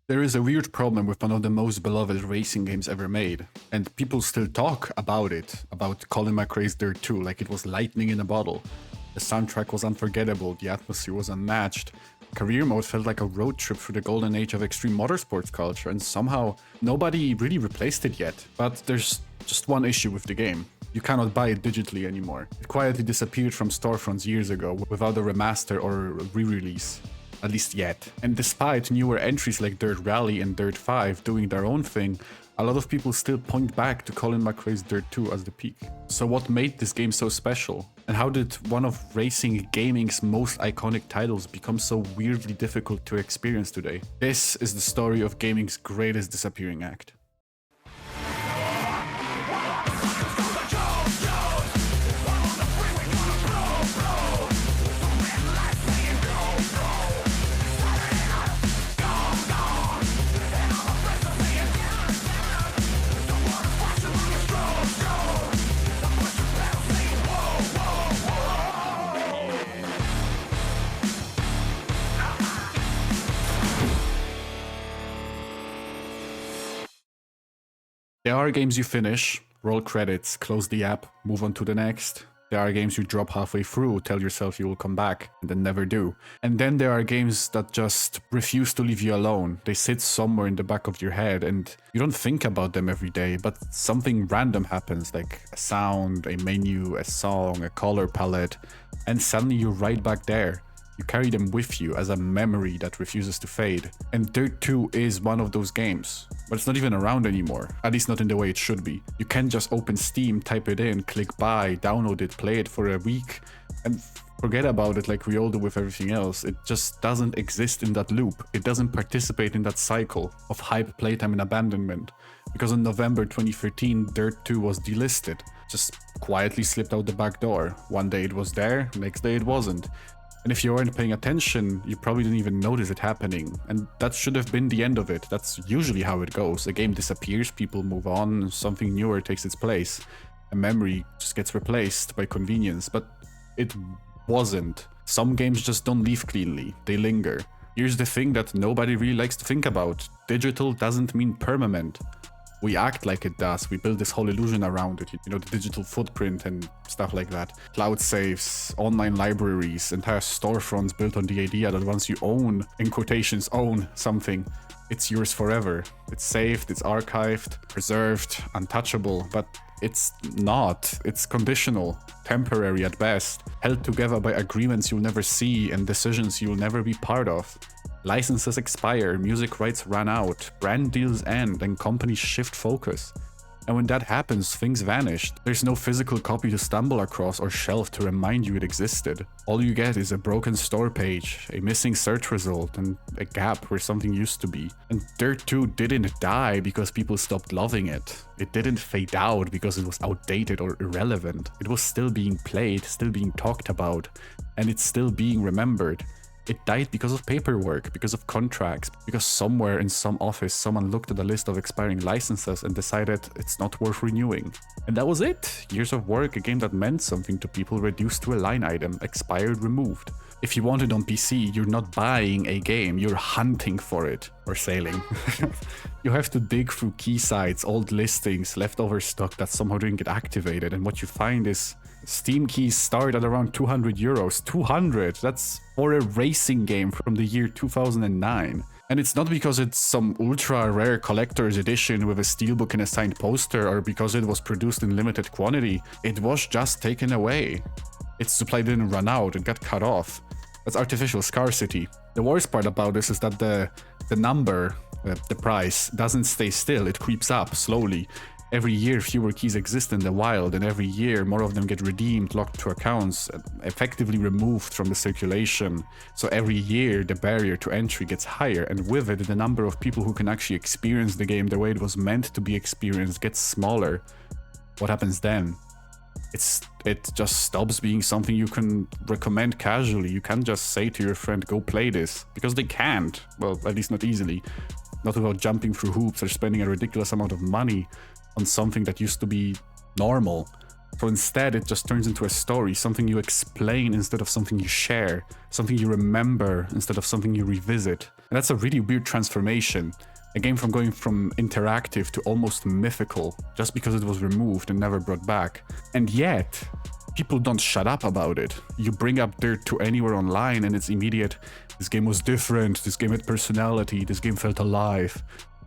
There is a weird problem with one of the most beloved racing games ever made, and people still talk about it, about Colin McRae's Dirt 2, like it was lightning in a bottle. The soundtrack was unforgettable, the atmosphere was unmatched. Career mode felt like a road trip through the golden age of extreme motorsports culture, and somehow nobody really replaced it yet. But there's just one issue with the game. You cannot buy it digitally anymore. It quietly disappeared from storefronts years ago without a remaster or re-release. At least yet. And despite newer entries like Dirt Rally and Dirt 5 doing their own thing, a lot of people still point back to Colin McRae's Dirt 2 as the peak. So what made this game so special? And how did one of racing gaming's most iconic titles become so weirdly difficult to experience today? This is the story of gaming's greatest disappearing act. There are games you finish, roll credits, close the app, move on to the next. There are games you drop halfway through, tell yourself you will come back, and then never do. And then there are games that just refuse to leave you alone. They sit somewhere in the back of your head and you don't think about them every day, but something random happens, like a sound, a menu, a song, a color palette, and suddenly you're right back there. You carry them with you as a memory that refuses to fade. And Dirt 2 is one of those games. But it's not even around anymore, at least not in the way it should be. You can't just open Steam, type it in, click buy, download it, play it for a week, and forget about it like we all do with everything else. It just doesn't exist in that loop. It doesn't participate in that cycle of hype, playtime, and abandonment. Because in November 2013, Dirt 2 was delisted. Just quietly slipped out the back door. One day it was there, next day it wasn't. And if you weren't paying attention, you probably didn't even notice it happening. And that should have been the end of it. That's usually how it goes. A game disappears, people move on, something newer takes its place. A memory just gets replaced by convenience, but it wasn't. Some games just don't leave cleanly, they linger. Here's the thing that nobody really likes to think about. Digital doesn't mean permanent. We act like it does, we build this whole illusion around it, you know, the digital footprint and stuff like that. Cloud saves, online libraries, entire storefronts built on the idea that once you own, in quotations, own something, it's yours forever. It's saved, it's archived, preserved, untouchable, but it's not. It's conditional, temporary at best, held together by agreements you'll never see and decisions you'll never be part of. Licenses expire, music rights run out, brand deals end, and companies shift focus. And when that happens, things vanish. There's no physical copy to stumble across or shelf to remind you it existed. All you get is a broken store page, a missing search result, and a gap where something used to be. And Dirt 2 didn't die because people stopped loving it. It didn't fade out because it was outdated or irrelevant. It was still being played, still being talked about, and it's still being remembered. It died because of paperwork, because of contracts, because somewhere in some office someone looked at a list of expiring licenses and decided it's not worth renewing. And that was it. Years of work, a game that meant something to people reduced to a line item, expired, removed. If you want it on PC, you're not buying a game, you're hunting for it. Or sailing. You have to dig through key sites, old listings, leftover stock that somehow didn't get activated, and what you find is Steam keys start at around 200 euros. 200! That's for a racing game from the year 2009. And it's not because it's some ultra rare collector's edition with a steelbook and a signed poster, or because it was produced in limited quantity. It was just taken away. Its supply didn't run out, it got cut off. That's artificial scarcity. The worst part about this is that the number, the price, doesn't stay still, it creeps up slowly. Every year fewer keys exist in the wild, and every year more of them get redeemed, locked to accounts, effectively removed from the circulation. So every year the barrier to entry gets higher, and with it the number of people who can actually experience the game the way it was meant to be experienced gets smaller. What happens then? It just stops being something you can recommend casually. You can't just say to your friend, go play this, because they can't. Well, at least not easily. Not without jumping through hoops or spending a ridiculous amount of money on something that used to be normal. So instead, it just turns into a story, something you explain instead of something you share, something you remember instead of something you revisit. And that's a really weird transformation. A game from going from interactive to almost mythical, just because it was removed and never brought back. And yet, people don't shut up about it. You bring up DiRT anywhere online and it's immediate, this game was different, this game had personality, this game felt alive.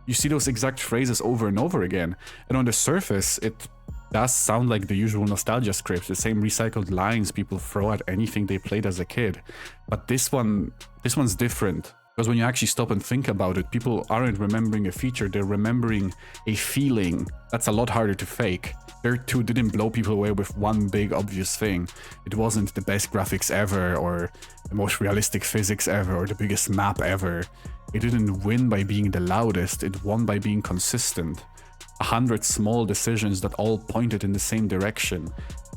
You see those exact phrases over and over again. And on the surface, it does sound like the usual nostalgia scripts, the same recycled lines people throw at anything they played as a kid. But this one's different. Because when you actually stop and think about it, people aren't remembering a feature, they're remembering a feeling. That's a lot harder to fake. DiRT 2 didn't blow people away with one big obvious thing. It wasn't the best graphics ever, or the most realistic physics ever, or the biggest map ever. It didn't win by being the loudest, it won by being consistent. 100 small decisions that all pointed in the same direction.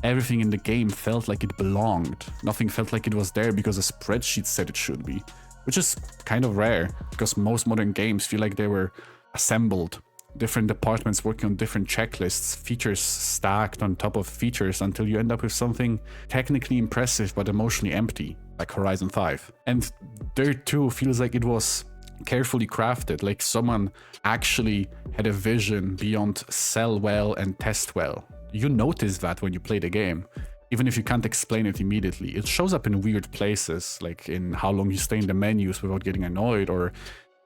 Everything in the game felt like it belonged. Nothing felt like it was there because a spreadsheet said it should be. Which is kind of rare, because most modern games feel like they were assembled. Different departments working on different checklists, features stacked on top of features until you end up with something technically impressive but emotionally empty, like Horizon 5. And DiRT 2 feels like it was carefully crafted, like someone actually had a vision beyond sell well and test well. You notice that when you play the game, even if you can't explain it immediately. It shows up in weird places, like in how long you stay in the menus without getting annoyed, or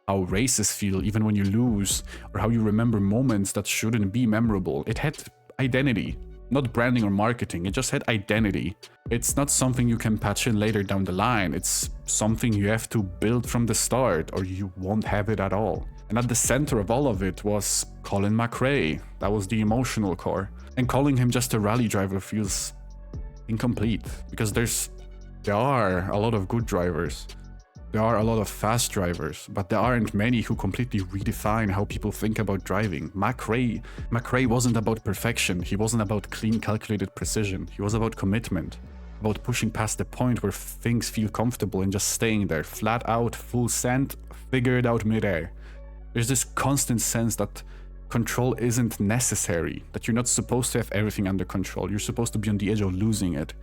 how races feel even when you lose, or how you remember moments that shouldn't be memorable. It had identity, not branding or marketing, it just had identity. It's not something you can patch in later down the line, it's something you have to build from the start, or you won't have it at all. And at the center of all of it was Colin McRae. That was the emotional core. And calling him just a rally driver feels incomplete, because there are a lot of good drivers. There are a lot of fast drivers, but there aren't many who completely redefine how people think about driving. McRae wasn't about perfection, he wasn't about clean calculated precision, he was about commitment, about pushing past the point where things feel comfortable and just staying there, flat out, full send, figure it out midair. There's this constant sense that control isn't necessary, that you're not supposed to have everything under control, you're supposed to be on the edge of losing it,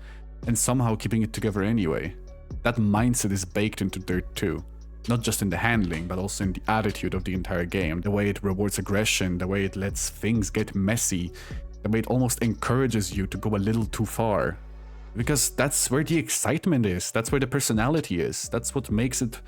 and somehow keeping it together anyway. That mindset is baked into DiRT 2, not just in the handling, but also in the attitude of the entire game, the way it rewards aggression, the way it lets things get messy, the way it almost encourages you to go a little too far. Because that's where the excitement is, that's where the personality is, that's what makes it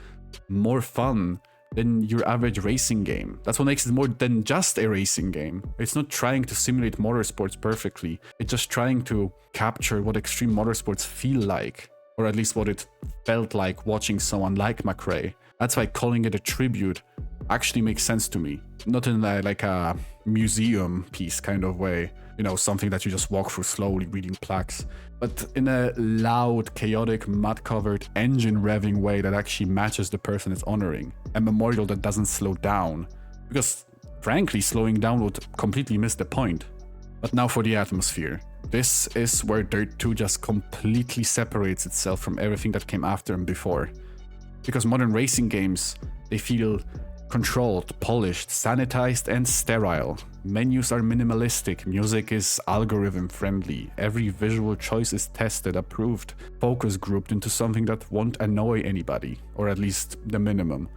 more fun than your average racing game. That's what makes it more than just a racing game. It's not trying to simulate motorsports perfectly, it's just trying to capture what extreme motorsports feel like, or at least what it felt like watching someone like McRae. That's why calling it a tribute actually makes sense to me. Not in like a museum piece kind of way, you know, something that you just walk through slowly reading plaques, but in a loud, chaotic, mud-covered, engine-revving way that actually matches the person it's honoring. A memorial that doesn't slow down, because frankly, slowing down would completely miss the point. But now for the atmosphere. This is where DiRT 2 just completely separates itself from everything that came after and before. Because modern racing games, they feel controlled, polished, sanitized, and sterile. Menus are minimalistic, music is algorithm friendly, every visual choice is tested, approved, focus grouped into something that won't annoy anybody, or at least the minimum.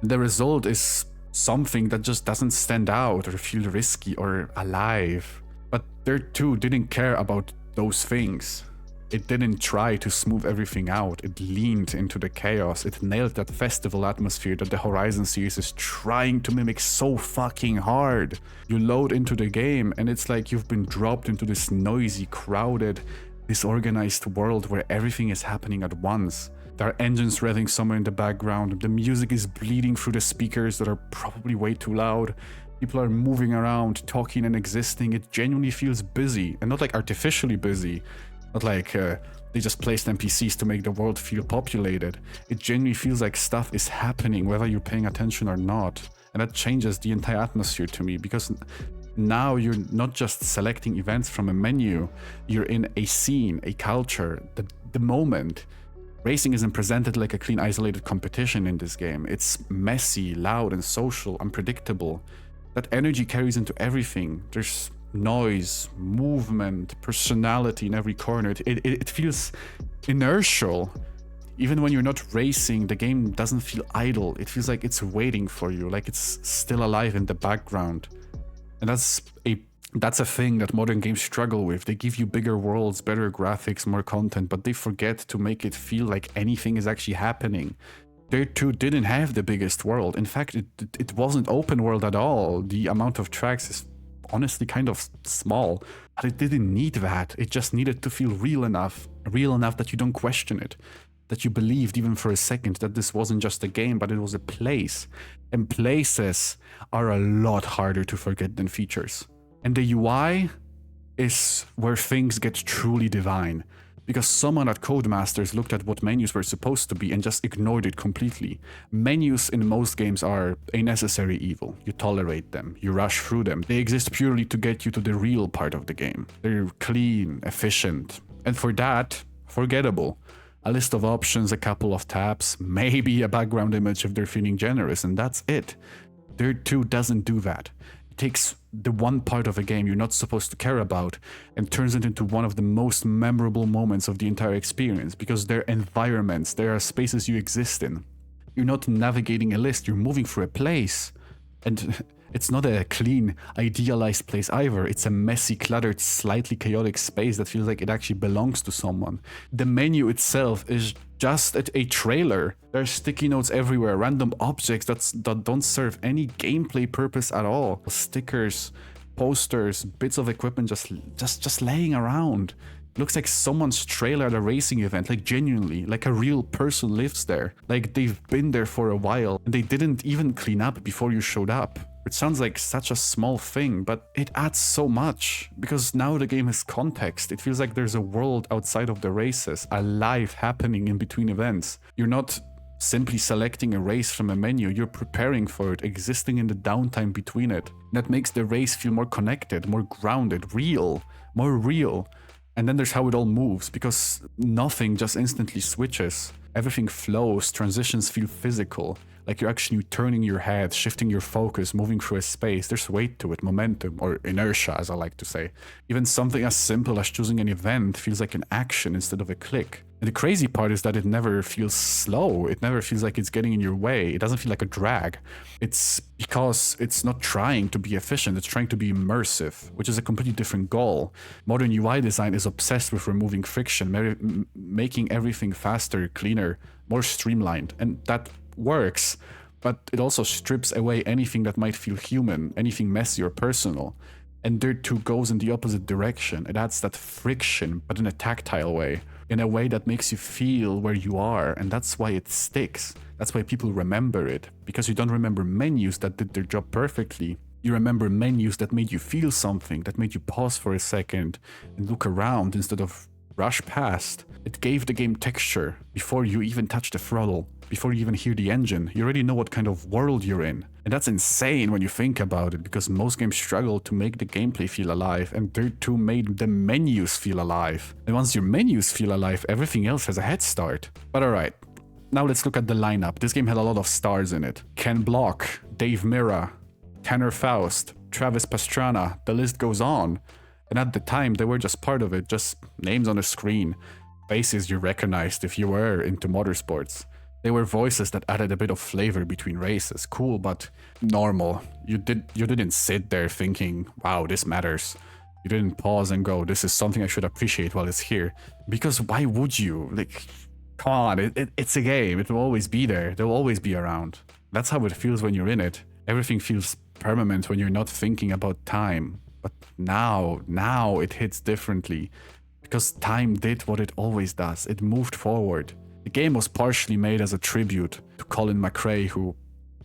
The result is something that just doesn't stand out or feel risky or alive. But DiRT 2 didn't care about those things. It didn't try to smooth everything out, it leaned into the chaos, it nailed that festival atmosphere that the Horizon series is trying to mimic so fucking hard. You load into the game and it's like you've been dropped into this noisy, crowded, disorganized world where everything is happening at once. There are engines revving somewhere in the background, the music is bleeding through the speakers that are probably way too loud. People are moving around, talking and existing. It genuinely feels busy, and not like artificially busy. Not like they just placed NPCs to make the world feel populated. It genuinely feels like stuff is happening whether you're paying attention or not. And that changes the entire atmosphere to me, because now you're not just selecting events from a menu, you're in a scene, a culture, the moment. Racing isn't presented like a clean, isolated competition in this game. It's messy, loud, and social, unpredictable. That energy carries into everything. There's noise, movement, personality in every corner. It feels inertial. Even when you're not racing, the game doesn't feel idle. It feels like it's waiting for you, like it's still alive in the background. And that's a thing that modern games struggle with. They give you bigger worlds, better graphics, more content, but they forget to make it feel like anything is actually happening. DiRT 2 didn't have the biggest world. In fact, it wasn't open world at all. The amount of tracks is honestly kind of small, but it didn't need that. It just needed to feel real enough that you don't question it, that you believed even for a second that this wasn't just a game, but it was a place. And places are a lot harder to forget than features. And the UI is where things get truly divine, because someone at Codemasters looked at what menus were supposed to be and just ignored it completely. Menus in most games are a necessary evil. You tolerate them, you rush through them. They exist purely to get you to the real part of the game. They're clean, efficient, and for that, forgettable. A list of options, a couple of tabs, maybe a background image if they're feeling generous, and that's it. DiRT 2 doesn't do that. It takes the one part of a game you're not supposed to care about and turns it into one of the most memorable moments of the entire experience, because they're environments, they are spaces you exist in. You're not navigating a list, you're moving through a place. And it's not a clean, idealized place either. It's a messy, cluttered, slightly chaotic space that feels like it actually belongs to someone. The menu itself is just a trailer. There are sticky notes everywhere, random objects that don't serve any gameplay purpose at all. Stickers, posters, bits of equipment just laying around. It looks like someone's trailer at a racing event, like genuinely, like a real person lives there. Like they've been there for a while and they didn't even clean up before you showed up. It sounds like such a small thing, but it adds so much, because now the game has context. It feels like there's a world outside of the races, a life happening in between events. You're not simply selecting a race from a menu, you're preparing for it, existing in the downtime between it. That makes the race feel more connected, more grounded, real, more real. And then there's how it all moves, because nothing just instantly switches. Everything flows, transitions feel physical. Like you're actually turning your head, shifting your focus, moving through a space. There's weight to it, momentum, or inertia, as I like to say. Even something as simple as choosing an event feels like an action instead of a click. And the crazy part is that it never feels slow. It never feels like it's getting in your way. It doesn't feel like a drag. It's because it's not trying to be efficient. It's trying to be immersive, which is a completely different goal. Modern UI design is obsessed with removing friction, making everything faster, cleaner, more streamlined. And that works, but it also strips away anything that might feel human, anything messy or personal. And DiRT 2 goes in the opposite direction. It adds that friction, but in a tactile way, in a way that makes you feel where you are, and that's why it sticks. That's why people remember it, because you don't remember menus that did their job perfectly. You remember menus that made you feel something, that made you pause for a second and look around instead of rush past. It gave the game texture before you even touch the throttle, before you even hear the engine. You already know what kind of world you're in. And that's insane when you think about it, because most games struggle to make the gameplay feel alive, and DiRT 2 made the menus feel alive. And once your menus feel alive, everything else has a head start. But alright, now let's look at the lineup. This game had a lot of stars in it. Ken Block, Dave Mirra, Tanner Faust, Travis Pastrana, the list goes on. And at the time, they were just part of it, just names on a screen. Faces you recognized if you were into motorsports. They were voices that added a bit of flavor between races. Cool, but normal. You didn't sit there thinking, wow, this matters. You didn't pause and go, this is something I should appreciate while it's here. Because why would you? Like, come on, it's a game. It will always be there. They'll always be around. That's how it feels when you're in it. Everything feels permanent when you're not thinking about time. But now it hits differently. Because time did what it always does. It moved forward. The game was partially made as a tribute to Colin McRae, who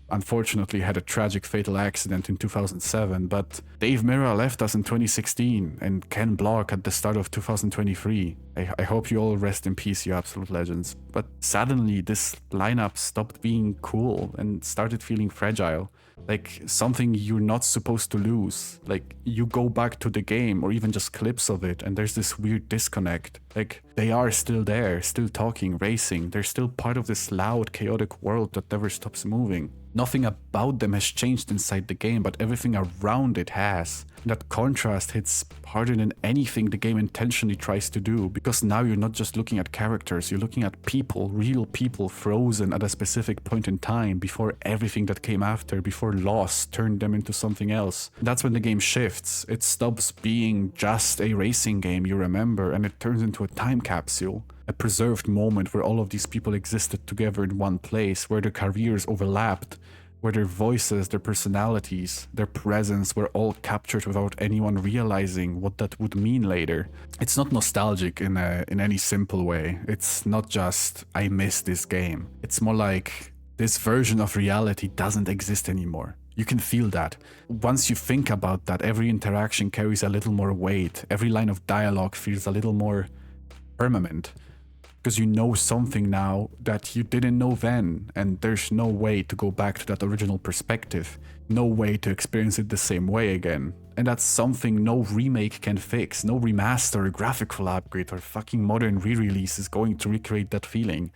unfortunately had a tragic fatal accident in 2007, but Dave Mirra left us in 2016, and Ken Block at the start of 2023. I hope you all rest in peace, you absolute legends. But suddenly this lineup stopped being cool and started feeling fragile. Like something you're not supposed to lose. Like you go back to the game or even just clips of it and there's this weird disconnect. Like they are still there, still talking, racing. They're still part of this loud, chaotic world that never stops moving. Nothing about them has changed inside the game, but everything around it has. And that contrast hits harder than anything the game intentionally tries to do, because now you're not just looking at characters, you're looking at people, real people frozen at a specific point in time before everything that came after, before loss turned them into something else. And that's when the game shifts. It stops being just a racing game you remember, and it turns into a time capsule. A preserved moment where all of these people existed together in one place, where their careers overlapped, where their voices, their personalities, their presence were all captured without anyone realizing what that would mean later. It's not nostalgic in any simple way. It's not just, I miss this game. It's more like, this version of reality doesn't exist anymore. You can feel that. Once you think about that, every interaction carries a little more weight. Every line of dialogue feels a little more permanent. Because you know something now that you didn't know then, and there's no way to go back to that original perspective, no way to experience it the same way again. And that's something no remake can fix, no remaster or graphical upgrade or fucking modern re-release is going to recreate that feeling.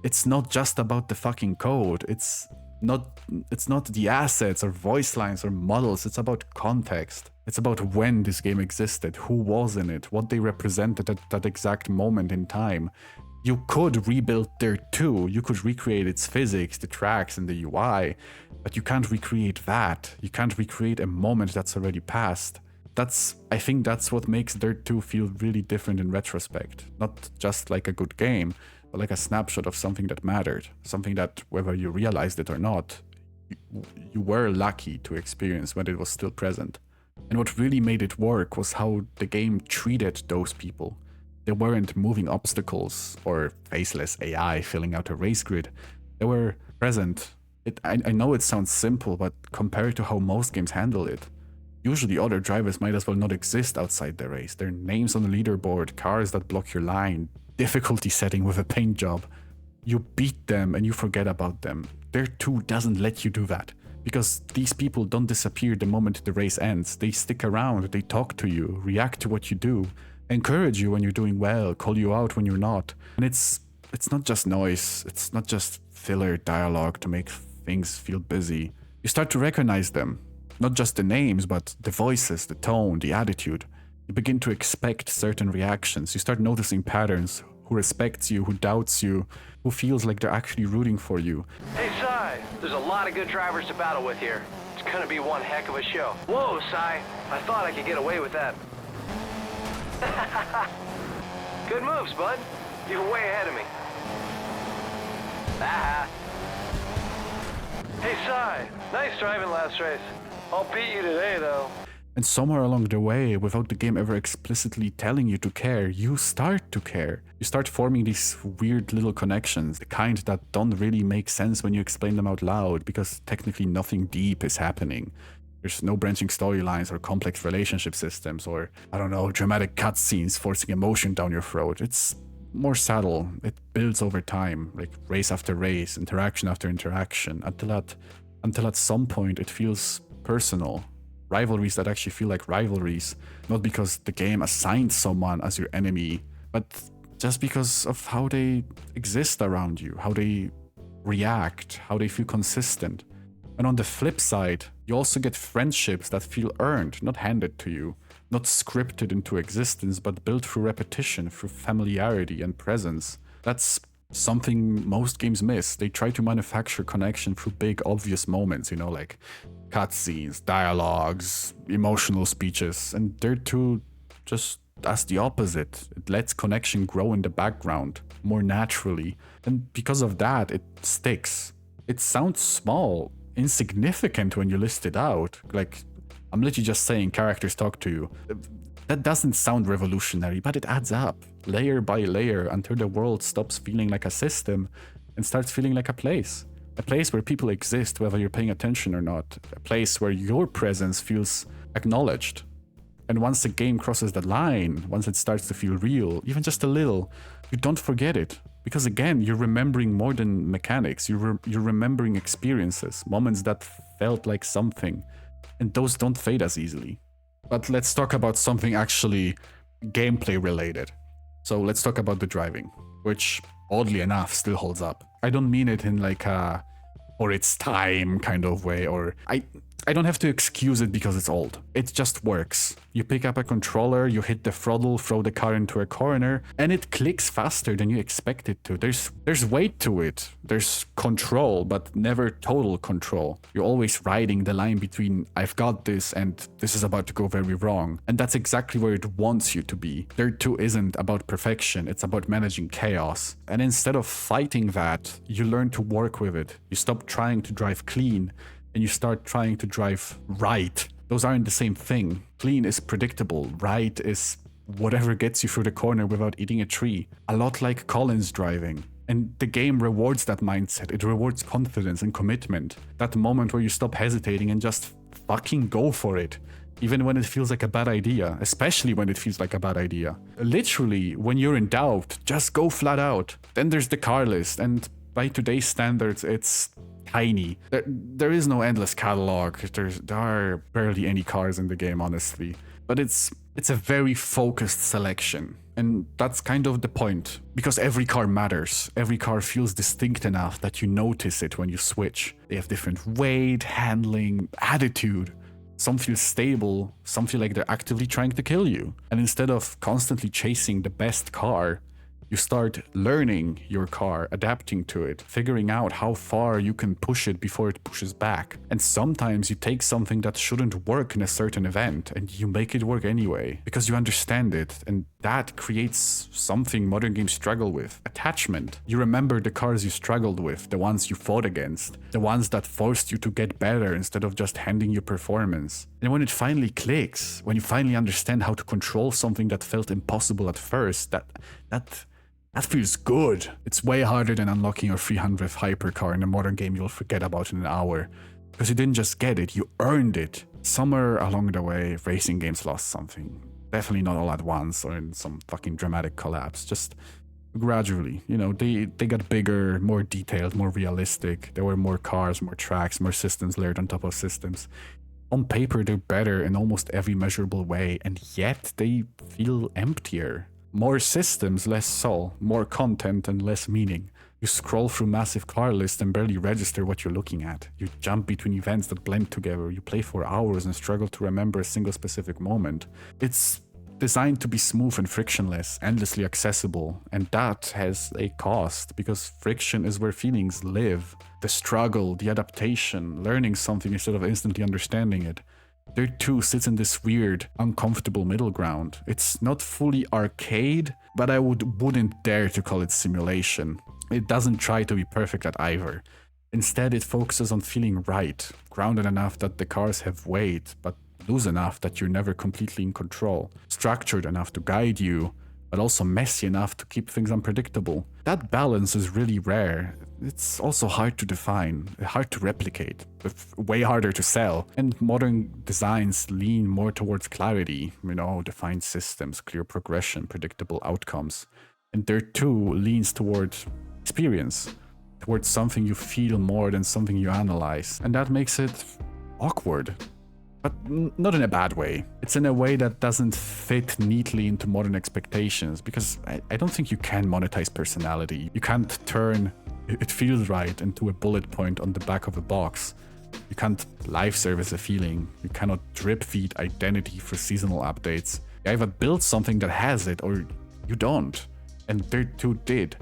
It's not just about the fucking code, it's not the assets or voice lines or models, it's about context. It's about when this game existed, who was in it, what they represented at that exact moment in time. You could rebuild DiRT 2, you could recreate its physics, the tracks and the UI, but you can't recreate that. You can't recreate a moment that's already passed. I think that's what makes DiRT 2 feel really different in retrospect. Not just like a good game, but like a snapshot of something that mattered. Something that, whether you realized it or not, you were lucky to experience when it was still present. And what really made it work was how the game treated those people. They weren't moving obstacles or faceless AI filling out a race grid. They were present. I know it sounds simple, but compared to how most games handle it, usually other drivers might as well not exist outside the race. Their names on the leaderboard, cars that block your line, difficulty setting with a paint job. You beat them and you forget about them. DiRT 2 doesn't let you do that. Because these people don't disappear the moment the race ends. They stick around, they talk to you, react to what you do, encourage you when you're doing well, call you out when you're not. And it's not just noise, it's not just filler dialogue to make things feel busy. You start to recognize them. Not just the names, but the voices, the tone, the attitude. You begin to expect certain reactions. You start noticing patterns. Who respects you, who doubts you, who feels like they're actually rooting for you. Hey, Sai, there's a lot of good drivers to battle with here. It's gonna be one heck of a show. Whoa, Sai, I thought I could get away with that. Good moves, bud. You were way ahead of me. Ah. Hey, Sai, nice driving last race. I'll beat you today, though. And somewhere along the way, without the game ever explicitly telling you to care, you start to care. You start forming these weird little connections, the kind that don't really make sense when you explain them out loud, because technically nothing deep is happening. There's no branching storylines or complex relationship systems or, I don't know, dramatic cutscenes forcing emotion down your throat. It's more subtle. It builds over time, like race after race, interaction after interaction, until at some point it feels personal. Rivalries that actually feel like rivalries, not because the game assigns someone as your enemy, but just because of how they exist around you, how they react, how they feel consistent. And on the flip side, you also get friendships that feel earned, not handed to you, not scripted into existence, but built through repetition, through familiarity and presence. That's something most games miss. They try to manufacture connection through big, obvious moments, like cutscenes, dialogues, emotional speeches, and DiRT 2 just does the opposite. It lets connection grow in the background more naturally, and because of that, it sticks. It sounds small, insignificant when you list it out. Like, I'm literally just saying characters talk to you. That doesn't sound revolutionary, but it adds up, layer by layer, until the world stops feeling like a system and starts feeling like a place. A place where people exist, whether you're paying attention or not. A place where your presence feels acknowledged. And once the game crosses the line, once it starts to feel real, even just a little, you don't forget it. Because again, you're remembering more than mechanics. You're remembering experiences, moments that felt like something. And those don't fade as easily. But let's talk about something actually gameplay related. So let's talk about the driving, which oddly enough still holds up. I don't mean it in like a or it's time kind of way, or I don't have to excuse it because it's old. It just works. You pick up a controller, you hit the throttle, throw the car into a corner, and it clicks faster than you expect it to. There's weight to it. There's control, but never total control. You're always riding the line between I've got this and this is about to go very wrong. And that's exactly where it wants you to be. DiRT 2 isn't about perfection, it's about managing chaos. And instead of fighting that, you learn to work with it. You stop trying to drive clean and you start trying to drive right. Those aren't the same thing. Clean is predictable. Right is whatever gets you through the corner without eating a tree. A lot like Colin's driving. And the game rewards that mindset. It rewards confidence and commitment. That moment where you stop hesitating and just fucking go for it. Even when it feels like a bad idea. Especially when it feels like a bad idea. Literally, when you're in doubt, just go flat out. Then there's the car list, and by today's standards, it's tiny. There is no endless catalog. There are barely any cars in the game, honestly. But it's a very focused selection. And that's kind of the point. Because every car matters. Every car feels distinct enough that you notice it when you switch. They have different weight, handling, attitude. Some feel stable, some feel like they're actively trying to kill you. And instead of constantly chasing the best car, you start learning your car, adapting to it, figuring out how far you can push it before it pushes back. And sometimes you take something that shouldn't work in a certain event and you make it work anyway, because you understand it, and that creates something modern games struggle with: attachment. You remember the cars you struggled with, the ones you fought against, the ones that forced you to get better instead of just handing you performance. And when it finally clicks, when you finally understand how to control something that felt impossible at first, that feels good. It's way harder than unlocking your 300th hypercar in a modern game you'll forget about in an hour. Because you didn't just get it, you earned it. Somewhere along the way, racing games lost something. Definitely not all at once or in some fucking dramatic collapse. Just gradually, they got bigger, more detailed, more realistic. There were more cars, more tracks, more systems layered on top of systems. On paper, they're better in almost every measurable way, and yet they feel emptier. More systems, less soul. More content and less meaning. You scroll through massive car lists and barely register what you're looking at. You jump between events that blend together. You play for hours and struggle to remember a single specific moment. It's designed to be smooth and frictionless, endlessly accessible, and that has a cost, because friction is where feelings live. The struggle, the adaptation, learning something instead of instantly understanding it. DiRT 2 sits in this weird, uncomfortable middle ground. It's not fully arcade, but I wouldn't dare to call it simulation. It doesn't try to be perfect at either. Instead, it focuses on feeling right, grounded enough that the cars have weight, but loose enough that you're never completely in control, structured enough to guide you, but also messy enough to keep things unpredictable. That balance is really rare. It's also hard to define, hard to replicate, but way harder to sell. And modern designs lean more towards clarity, defined systems, clear progression, predictable outcomes. And DiRT 2 leans towards experience, towards something you feel more than something you analyze. And that makes it awkward. But not in a bad way. It's in a way that doesn't fit neatly into modern expectations, because I don't think you can monetize personality. You can't turn "it feels right" into a bullet point on the back of a box. You can't live service a feeling. You cannot drip feed identity for seasonal updates. You either build something that has it or you don't. And DiRT 2 did,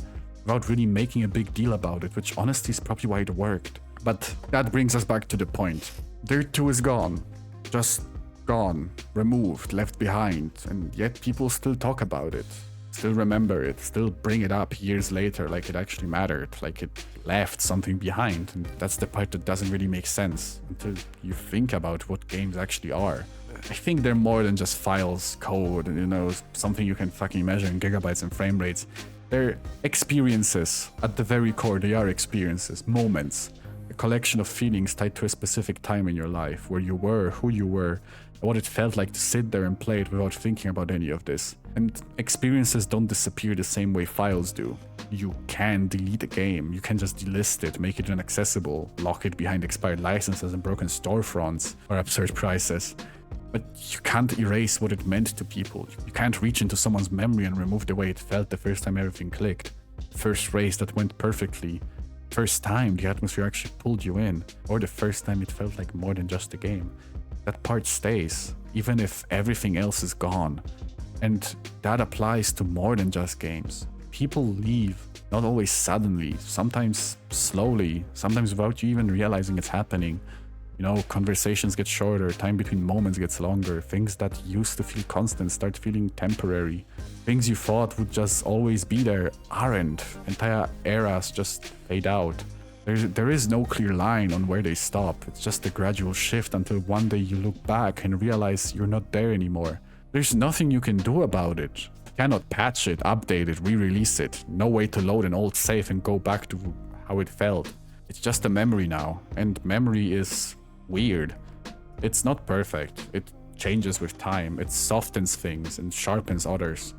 without really making a big deal about it, which honestly is probably why it worked. But that brings us back to the point. DiRT 2 is gone. Just gone, removed, left behind, and yet people still talk about it, still remember it, still bring it up years later like it actually mattered, like it left something behind. And that's the part that doesn't really make sense until you think about what games actually are. I think they're more than just files, code, something you can fucking measure in gigabytes and frame rates. They're experiences. At the very core, they are experiences, moments. A collection of feelings tied to a specific time in your life, where you were, who you were, and what it felt like to sit there and play it without thinking about any of this. And experiences don't disappear the same way files do. You can delete a game, you can just delist it, make it inaccessible, lock it behind expired licenses and broken storefronts or absurd prices. But you can't erase what it meant to people. You can't reach into someone's memory and remove the way it felt the first time everything clicked. The first race that went perfectly. first time the atmosphere actually pulled you in, or the first time it felt like more than just a game. That part stays, even if everything else is gone. And that applies to more than just games. People leave, not always suddenly, sometimes slowly, sometimes without you even realizing it's happening. You know, conversations get shorter, time between moments gets longer, things that used to feel constant start feeling temporary. Things you thought would just always be there aren't. Entire eras just fade out. There is no clear line on where they stop. It's just a gradual shift until one day you look back and realize you're not there anymore. There's nothing you can do about it. You cannot patch it, update it, re-release it. No way to load an old save and go back to how it felt. It's just a memory now, and memory is weird. It's not perfect. It changes with time. It softens things and sharpens others.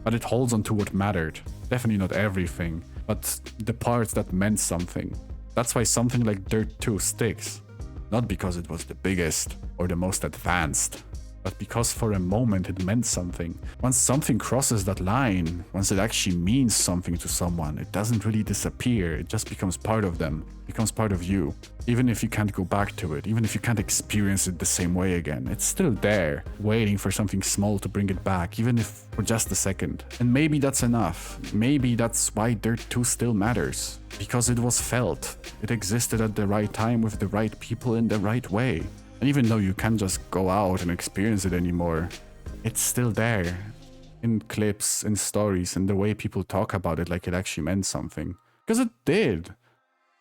But it holds on to what mattered. Definitely not everything, but the parts that meant something. That's why something like Dirt 2 sticks. Not because it was the biggest or the most advanced, but because for a moment it meant something. Once something crosses that line, once it actually means something to someone, it doesn't really disappear, it just becomes part of them, becomes part of you. Even if you can't go back to it, even if you can't experience it the same way again, it's still there, waiting for something small to bring it back, even if for just a second. And maybe that's enough. Maybe that's why Dirt 2 still matters. Because it was felt. It existed at the right time with the right people in the right way. And even though you can't just go out and experience it anymore, it's still there. In clips, in stories, in the way people talk about it like it actually meant something. Because it did.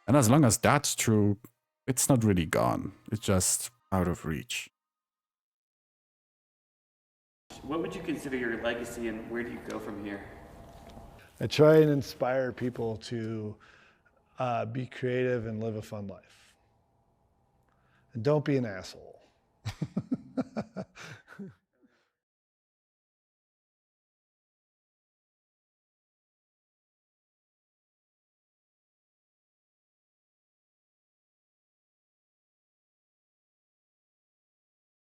And as long as that's true, it's not really gone. It's just out of reach. What would you consider your legacy and where do you go from here? I try and inspire people to be creative and live a fun life. And don't be an asshole.